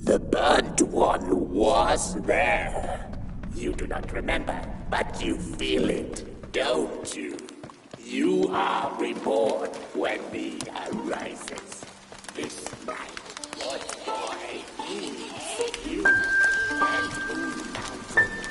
The burnt one was there. You do not remember, but you feel it, don't you? You are reborn when need arises. This night, your boy needs you. And Moon Mountain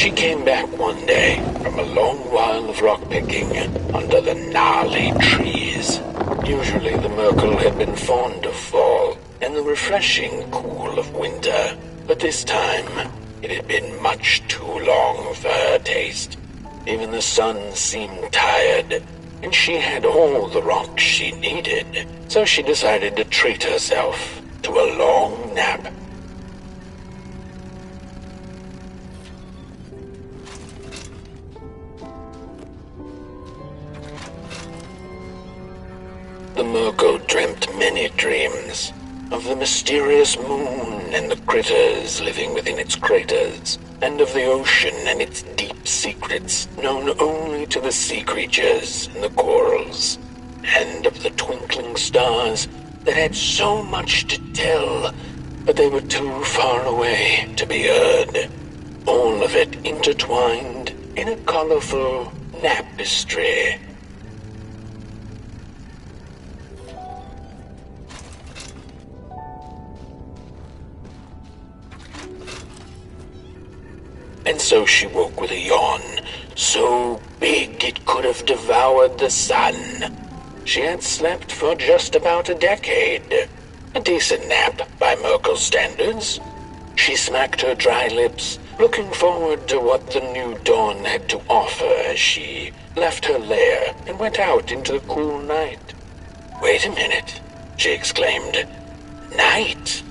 She came back one day from a long while of rock-picking under the gnarly trees. Usually the Merkel had been fond of fall and the refreshing cool of winter, but this time it had been much too long for her taste. Even the sun seemed tired, and she had all the rocks she needed, so she decided to treat herself to a long nap. The Merkel dreamt many dreams of the mysterious moon and the critters living within its craters, and of the ocean and its deep secrets known only to the sea creatures and the corals, and of the twinkling stars that had so much to tell, but they were too far away to be heard. All of it intertwined in a colorful tapestry. And so she woke with a yawn, so big it could have devoured the sun. She had slept for just about a decade. A decent nap by Merkel standards. She smacked her dry lips, looking forward to what the new dawn had to offer as she left her lair and went out into the cool night. "Wait a minute," she exclaimed. "Night?"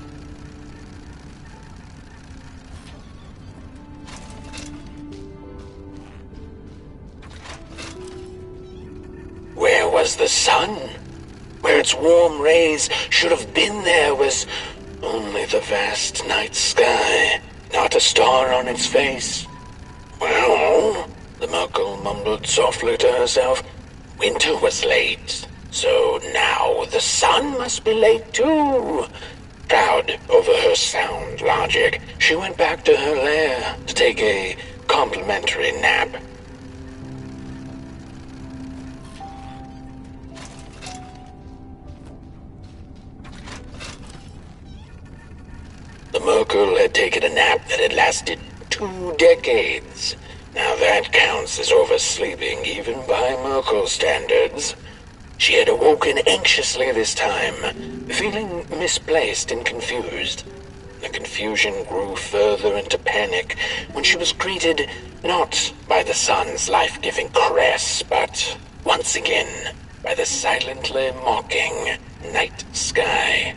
Where was the sun? Where its warm rays should have been there was only the vast night sky, not a star on its face. Well, the Merkel mumbled softly to herself, winter was late, so now the sun must be late too. Proud over her sound logic, she went back to her lair to take a complimentary nap. The Merkel had taken a nap that had lasted 2 decades. Now that counts as oversleeping even by Merkel standards. She had awoken anxiously this time, feeling misplaced and confused. The confusion grew further into panic when she was greeted not by the sun's life-giving caress, but once again by the silently mocking night sky.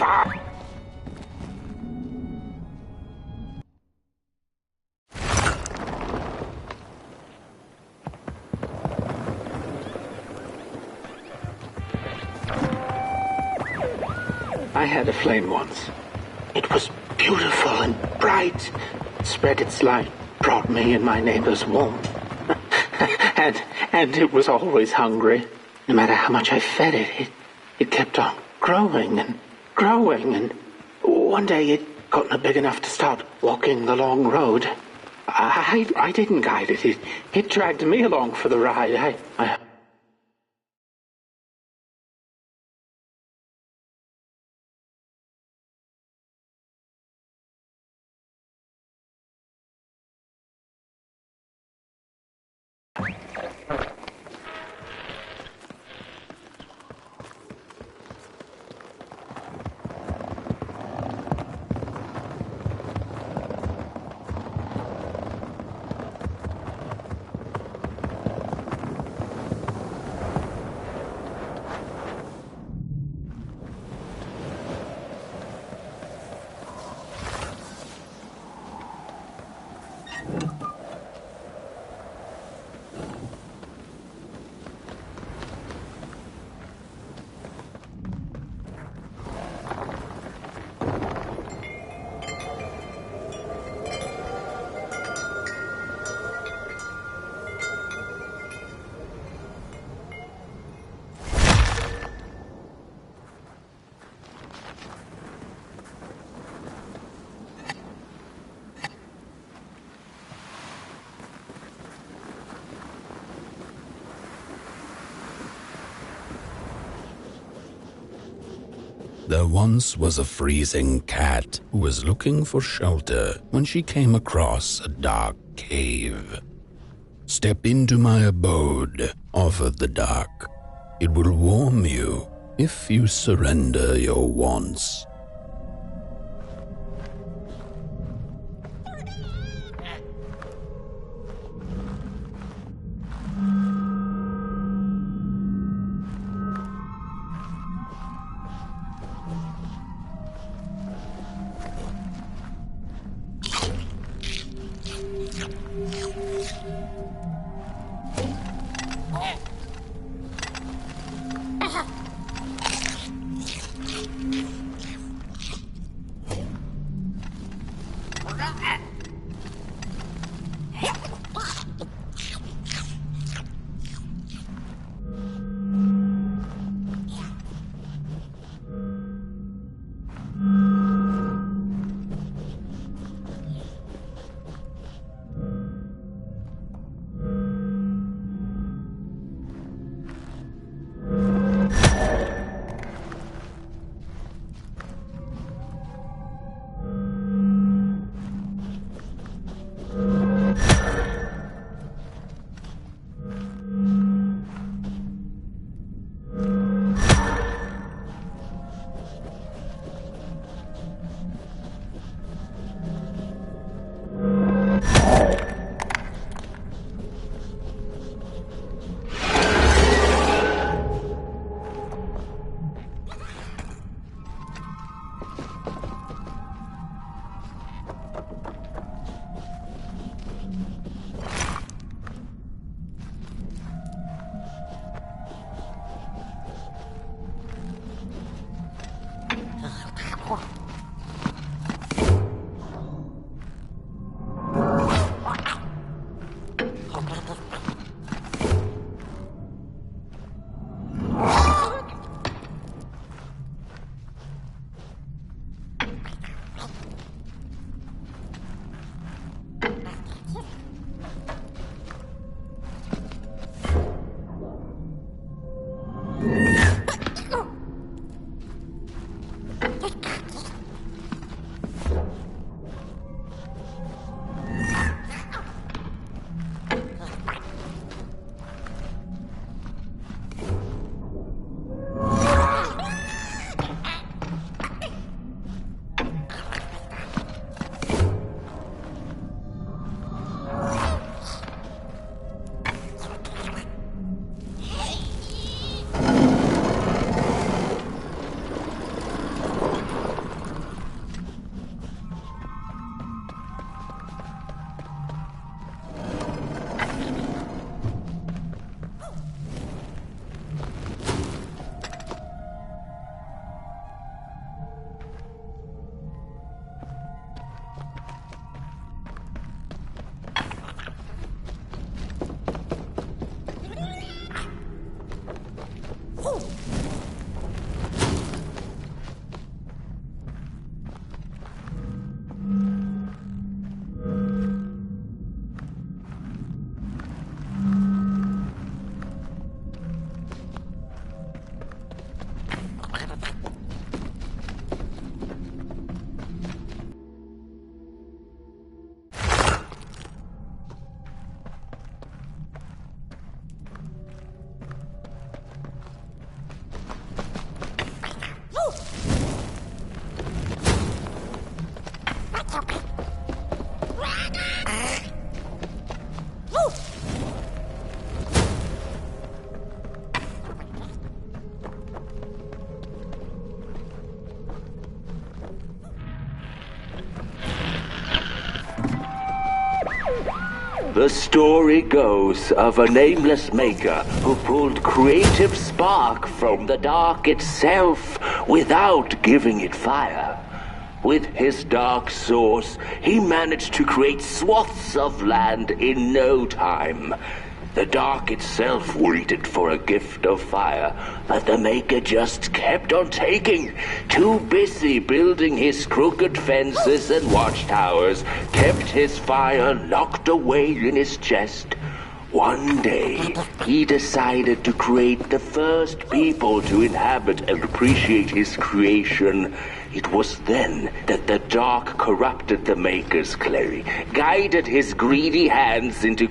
forever! I had a flame once. It was beautiful and bright. It spread its light, brought me and my neighbors warmth. and it was always hungry. No matter how much I fed it, it kept on growing and growing. And one day it got big enough to start walking the long road. I didn't guide it. It dragged me along for the ride. There once was a freezing cat who was looking for shelter when she came across a dark cave. "Step into my abode," offered the dark. "It will warm you if you surrender your wants." The story goes of a nameless maker who pulled creative spark from the dark itself without giving it fire. With his dark source, he managed to create swaths of land in no time. The dark itself waited for a gift of fire, but the Maker just kept on taking. Too busy building his crooked fences and watchtowers, kept his fire locked away in his chest. One day, he decided to create the first people to inhabit and appreciate his creation. It was then that the dark corrupted the Maker's clay, guided his greedy hands into...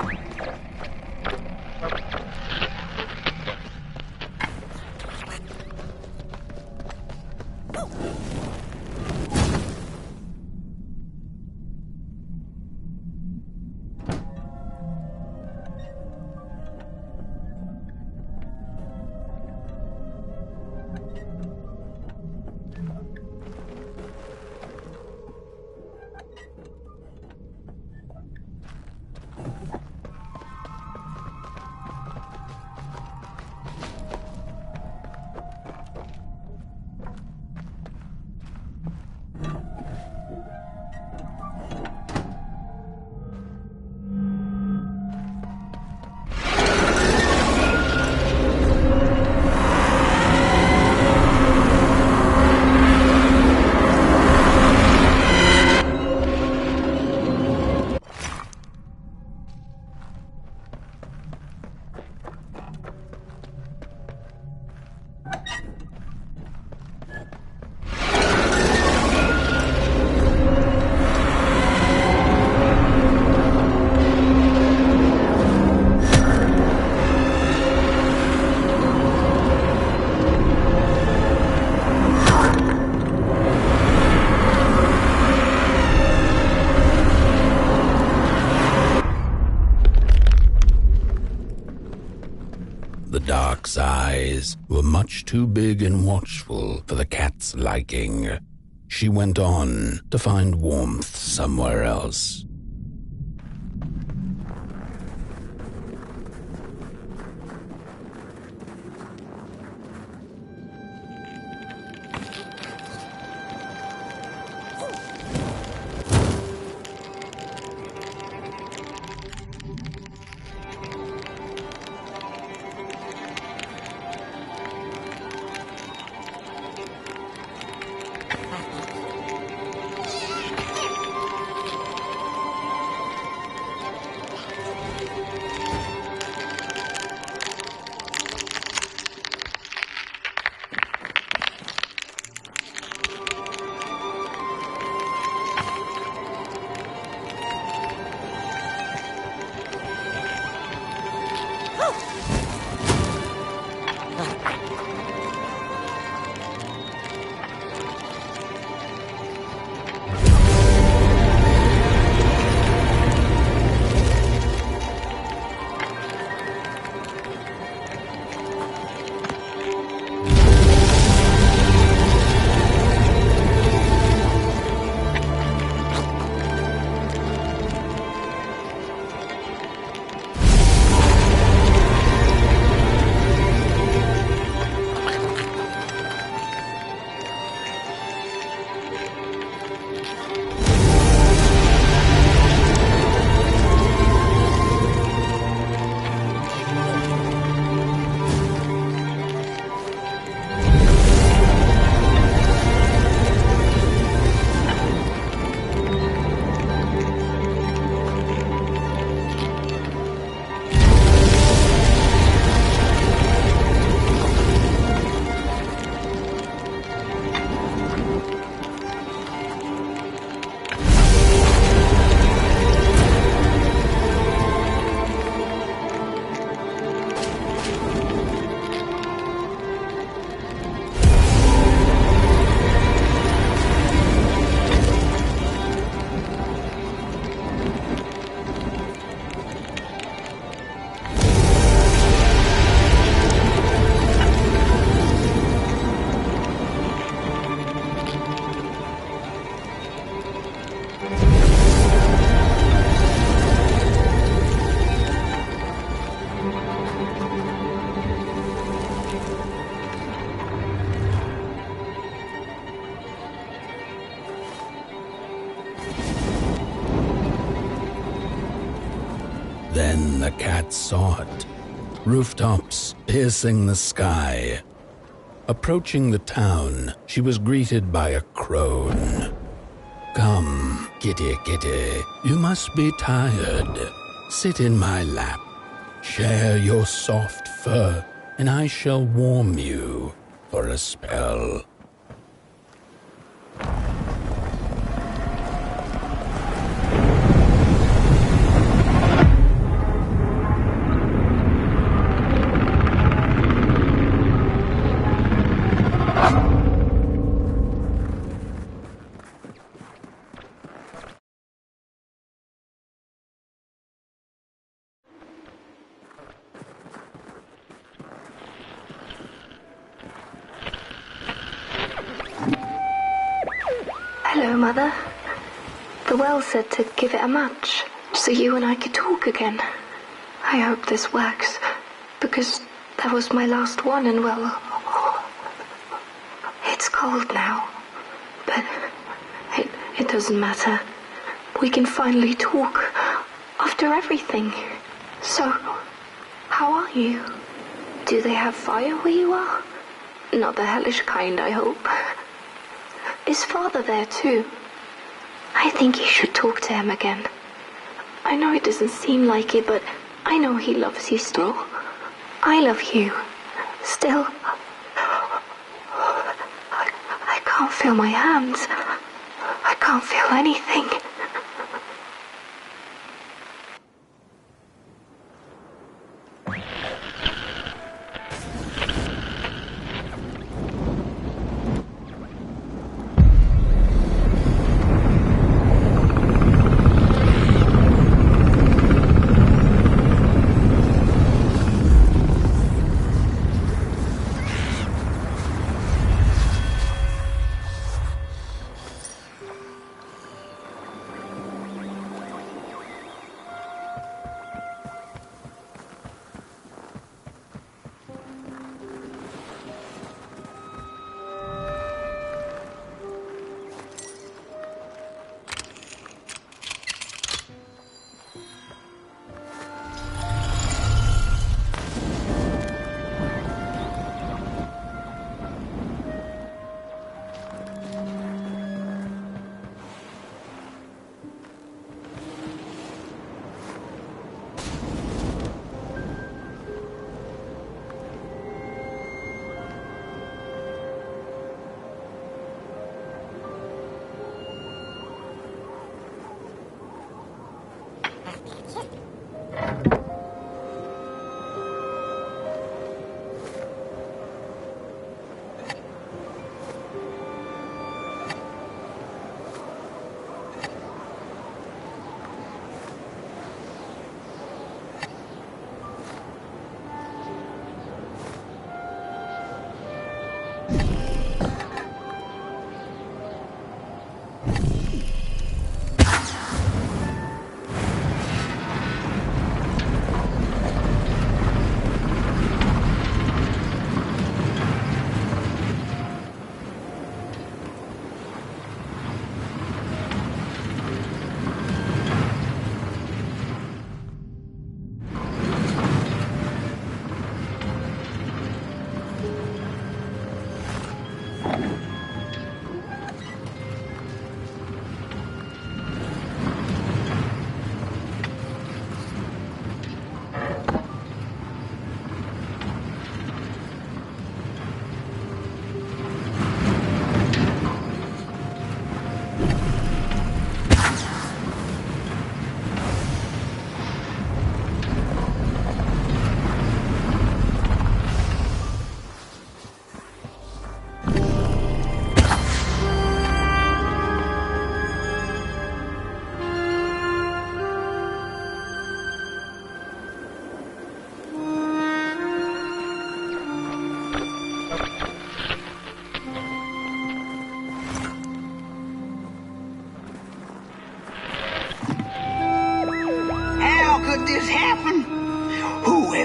The dark's eyes were much too big and watchful for the cat's liking. She went on to find warmth somewhere else. Then the cat saw it. Rooftops piercing the sky. Approaching the town, she was greeted by a crone. "Come, kitty, kitty, you must be tired. Sit in my lap. Share your soft fur, and I shall warm you for a spell." Hello, Mother. The well said to give it a match, so you and I could talk again. I hope this works, because that was my last one, and well, it's cold now. But it doesn't matter. We can finally talk after everything. So, how are you? Do they have fire where you are? Not the hellish kind, I hope. Is Father there too? I think you should talk to him again. I know it doesn't seem like it, but I know he loves you still. I love you. Still. I can't feel my hands. I can't feel anything.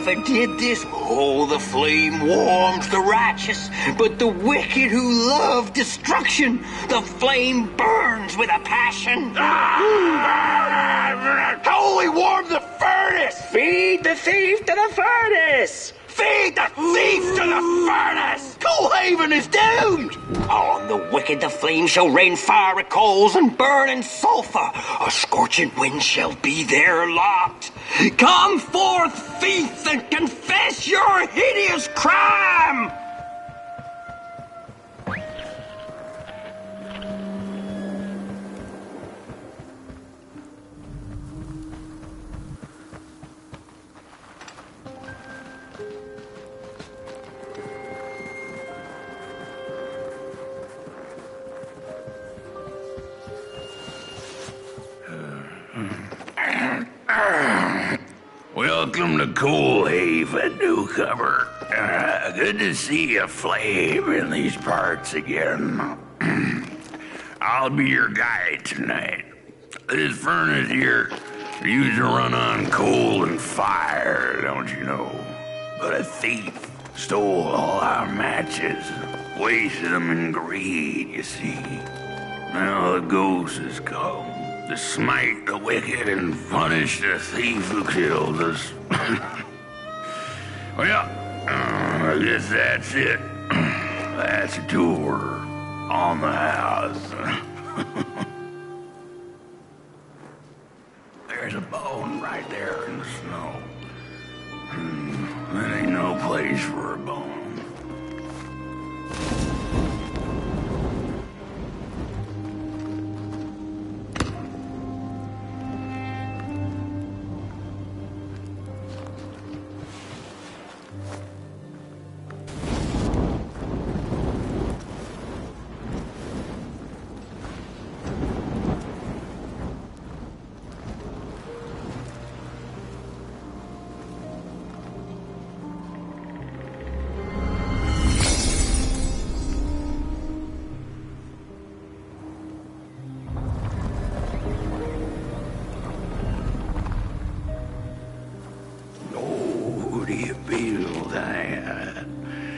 ever did this, oh, the flame warms the righteous, but the wicked who love destruction, the flame burns with a passion. Holy warm the furnace! Feed the thief to the furnace! Feed the thief to the furnace! Coalhaven is doomed! On the wicked the flame shall rain fiery coals and burning sulfur. A scorching wind shall be their lot. Come forth, thief, and confess your hideous crime! Welcome to Coalhaven, newcomer. Good to see a flame in these parts again. I'll be your guide tonight. This furnace here used to run on coal and fire, don't you know? But a thief stole all our matches, wasted them in greed, you see. Now the ghost has come to smite the wicked and punish the thief who killed us. Well, I guess that's it. That's a tour on the house. There's a bone right there in the snow. That ain't no place for a bone.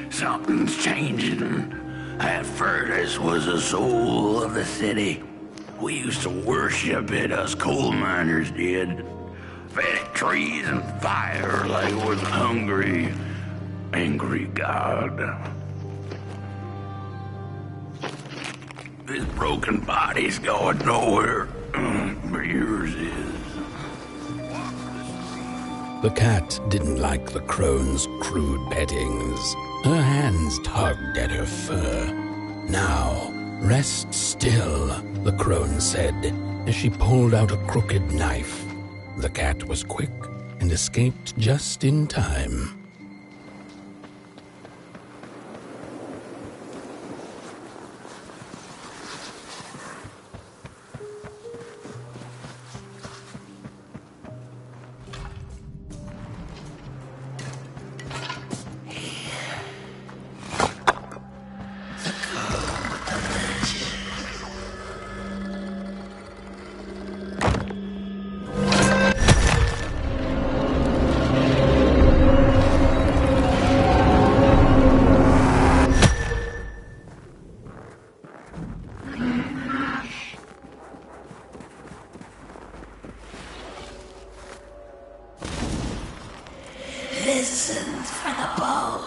Something's changing. That furnace was the soul of the city. We used to worship it, us coal miners did. Fed it trees and fire like it was a hungry, angry god. This broken body's going nowhere, but yours is. The cat didn't like the crone's crude pettings. Her hands tugged at her fur. Now, rest still, the crone said, as she pulled out a crooked knife. The cat was quick and escaped just in time. Listen for the bone.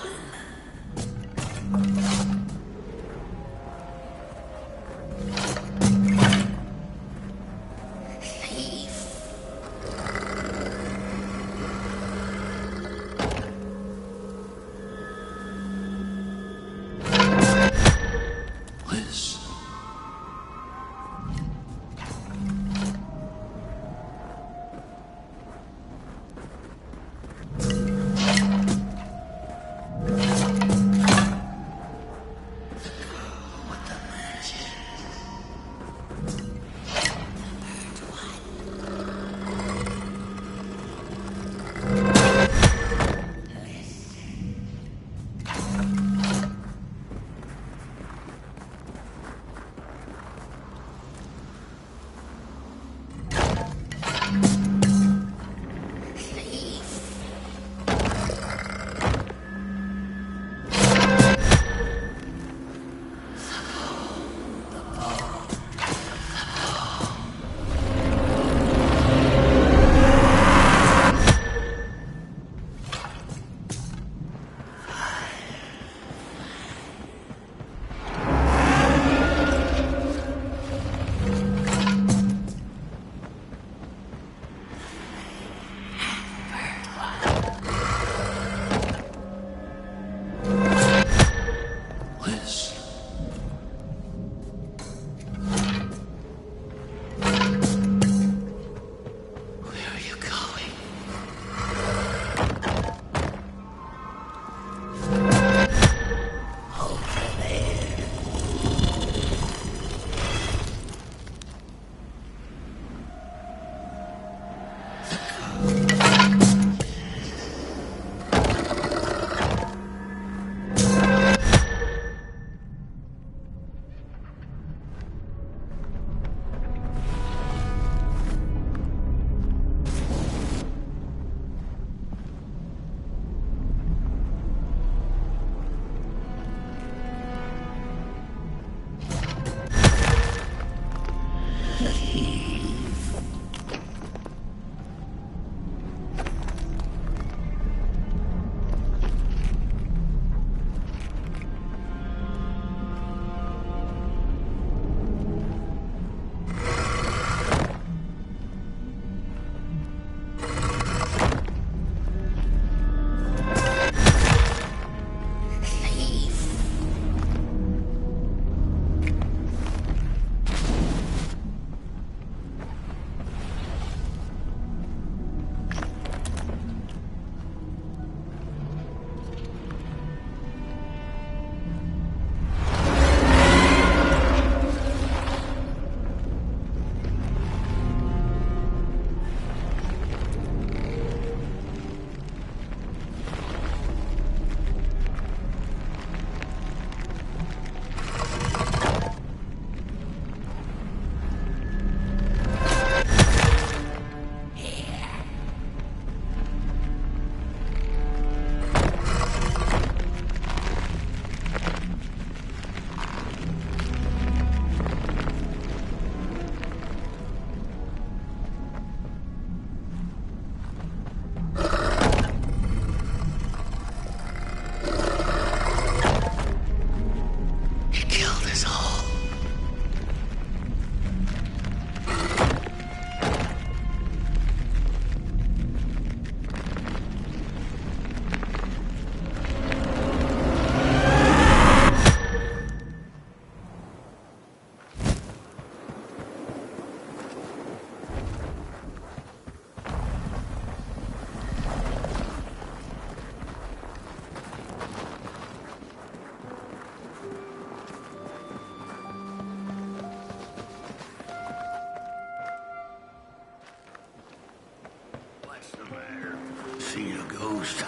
See a ghost.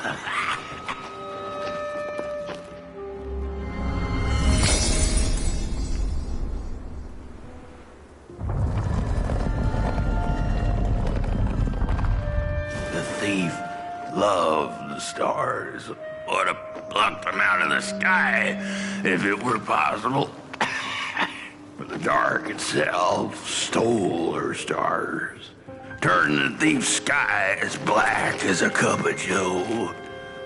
The thief loved the stars. Would have plucked them out of the sky if it were possible. But the dark itself stole her stars, turned the thief's sky as black as a cup of joe.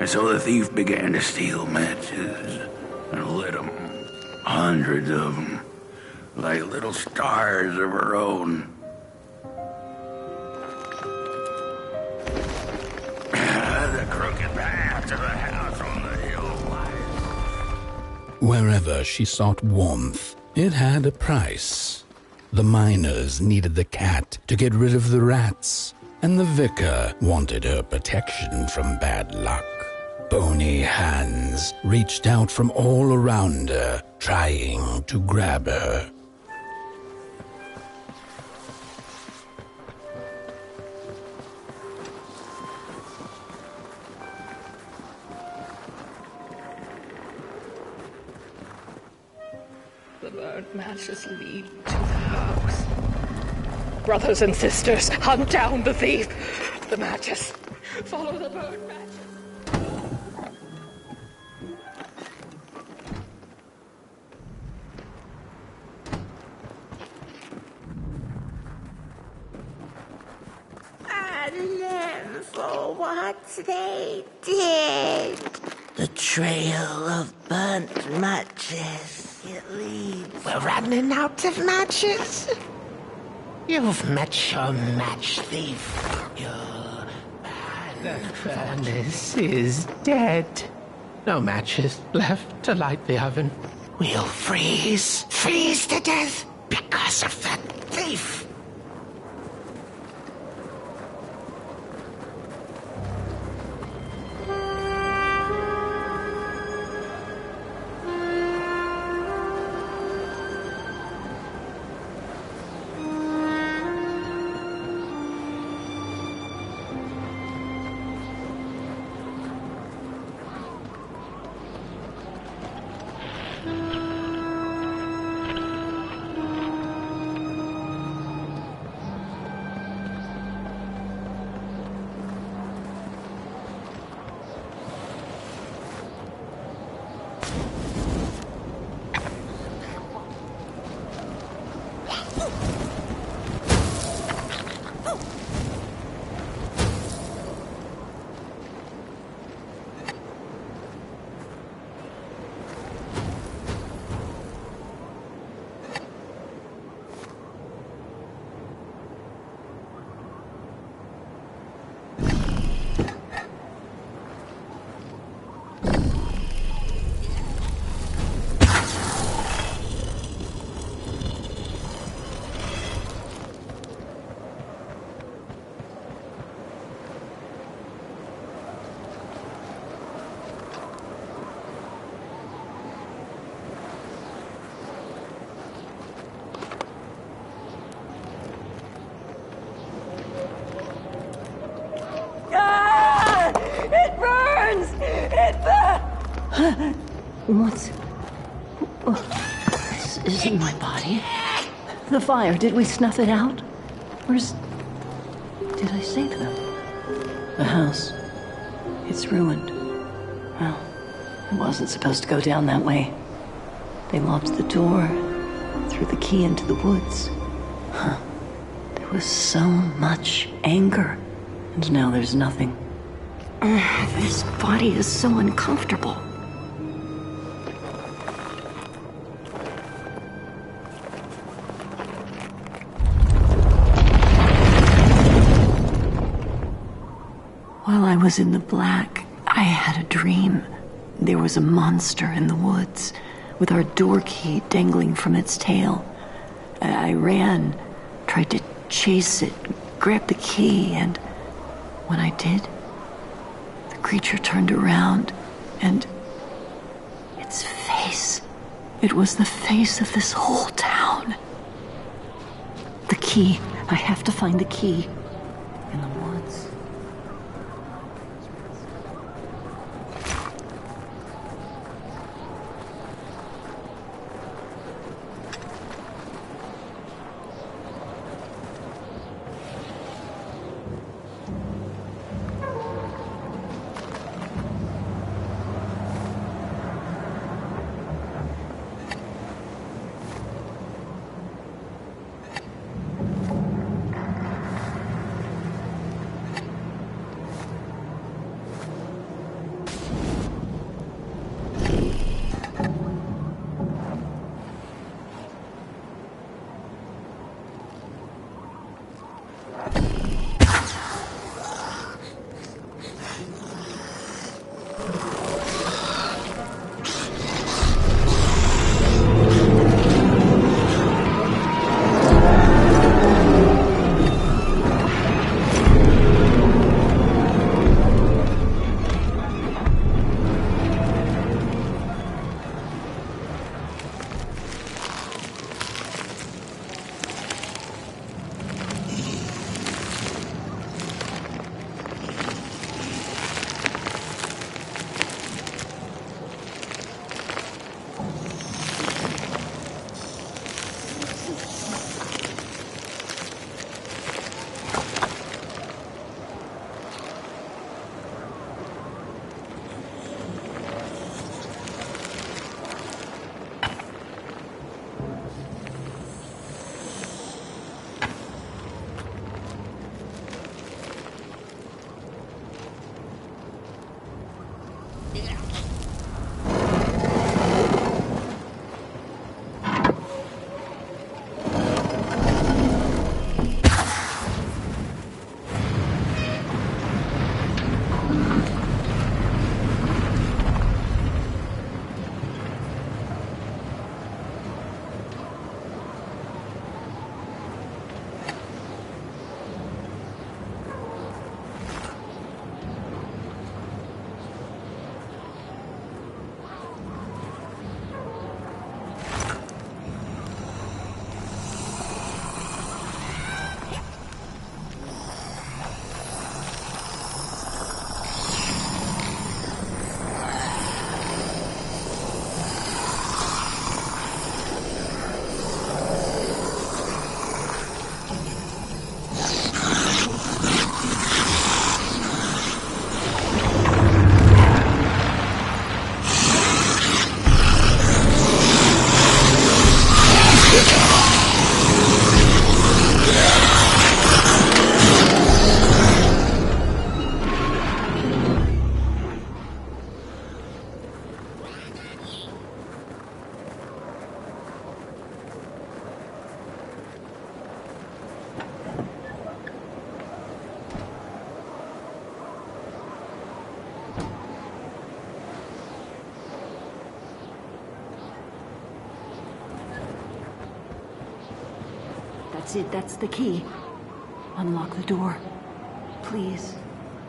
And so the thief began to steal matches and lit them, hundreds of them, like little stars of her own. The crooked path to the house on the hill lies. Wherever she sought warmth, it had a price. The miners needed the cat to get rid of the rats, and the vicar wanted her protection from bad luck. Bony hands reached out from all around her, trying to grab her. The burnt matches lead to the house. Brothers and sisters, hunt down the thief. The matches. Follow the burnt matches. And then for what they did. The trail of burnt matches. It leads. We're running out of matches. You've met your match thief. Your man. The furnace is dead. No matches left to light the oven. We'll freeze to death because of that thief. burns in the... What's... This isn't my body. The fire, did we snuff it out? Where's... Did I save them? The house. It's ruined. Well, it wasn't supposed to go down that way. They locked the door, threw the key into the woods. Huh. There was so much anger, and now there's nothing. This body is so uncomfortable. While I was in the black, I had a dream. There was a monster in the woods, with our door key dangling from its tail. I ran, tried to chase it, grab the key, and when I did, the creature turned around, and its face, it was the face of this whole town. The key. I have to find the key. In the woods. That's it, that's the key. Unlock the door. Please.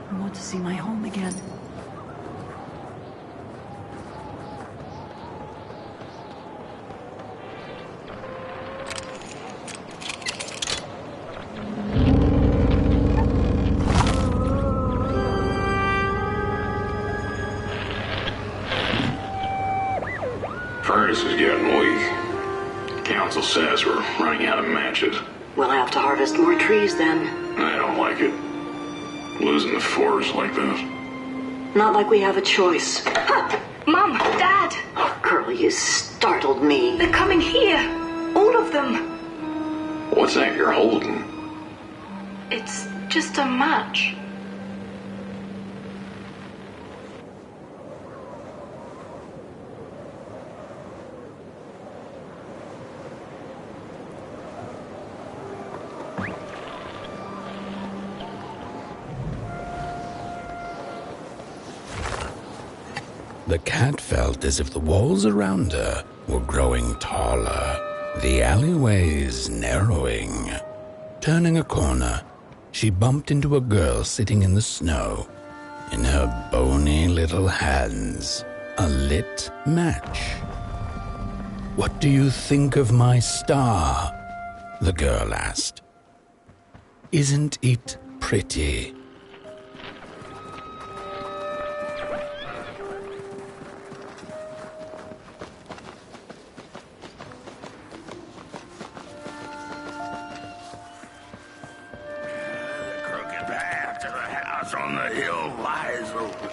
I want to see my home again. furnace is getting weak. Council says we're running out of matches. We'll have to harvest more trees then. I don't like it. Losing the forest like this. Not like we have a choice. Mom, Dad! Oh, girl, you startled me. They're coming here. All of them. What's that you're holding? It's just a match. The cat felt as if the walls around her were growing taller, the alleyways narrowing. Turning a corner, she bumped into a girl sitting in the snow. In her bony little hands, a lit match. "What do you think of my star?" the girl asked. "Isn't it pretty?" On the hill lies open.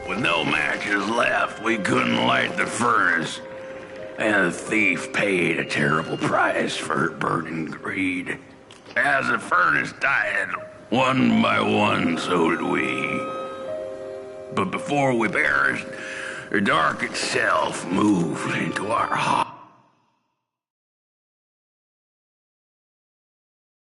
With no matches left, we couldn't light the furnace. And the thief paid a terrible price for her burning greed. As the furnace died, one by one, so did we. But before we perished, the dark itself moved into our heart.